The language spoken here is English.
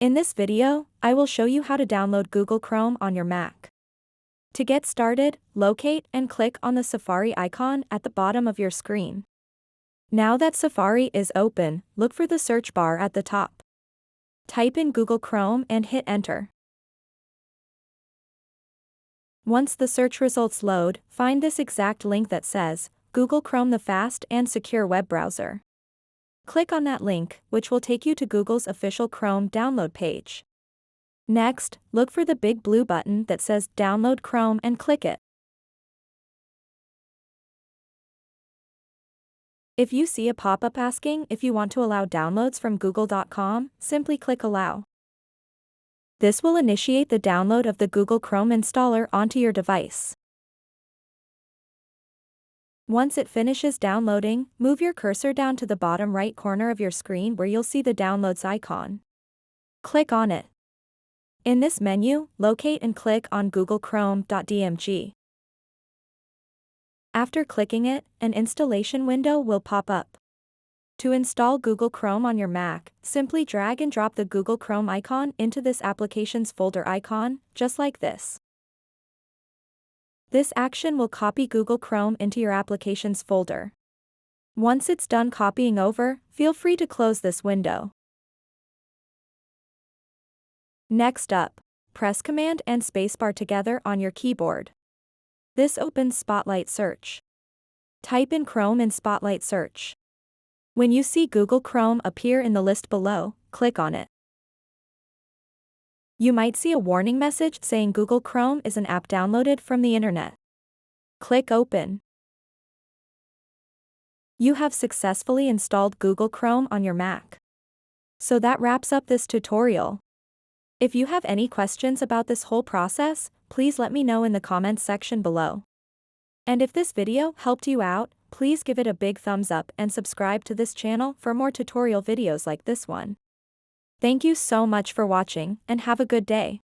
In this video, I will show you how to download Google Chrome on your Mac. To get started, locate and click on the Safari icon at the bottom of your screen. Now that Safari is open, look for the search bar at the top. Type in Google Chrome and hit enter. Once the search results load, find this exact link that says, Google Chrome, the fast and secure web browser. Click on that link, which will take you to Google's official Chrome download page. Next, look for the big blue button that says Download Chrome and click it. If you see a pop-up asking if you want to allow downloads from google.com, simply click Allow. This will initiate the download of the Google Chrome installer onto your device. Once it finishes downloading, move your cursor down to the bottom right corner of your screen where you'll see the Downloads icon. Click on it. In this menu, locate and click on Google Chrome.dmg. After clicking it, an installation window will pop up. To install Google Chrome on your Mac, simply drag and drop the Google Chrome icon into this applications folder icon, just like this. This action will copy Google Chrome into your applications folder. Once it's done copying over, feel free to close this window. Next up, press Command and Spacebar together on your keyboard. This opens Spotlight Search. Type in Chrome in Spotlight Search. When you see Google Chrome appear in the list below, click on it. You might see a warning message saying Google Chrome is an app downloaded from the internet. Click Open. You have successfully installed Google Chrome on your Mac. So that wraps up this tutorial. If you have any questions about this whole process, please let me know in the comments section below. And if this video helped you out, please give it a big thumbs up and subscribe to this channel for more tutorial videos like this one. Thank you so much for watching and have a good day.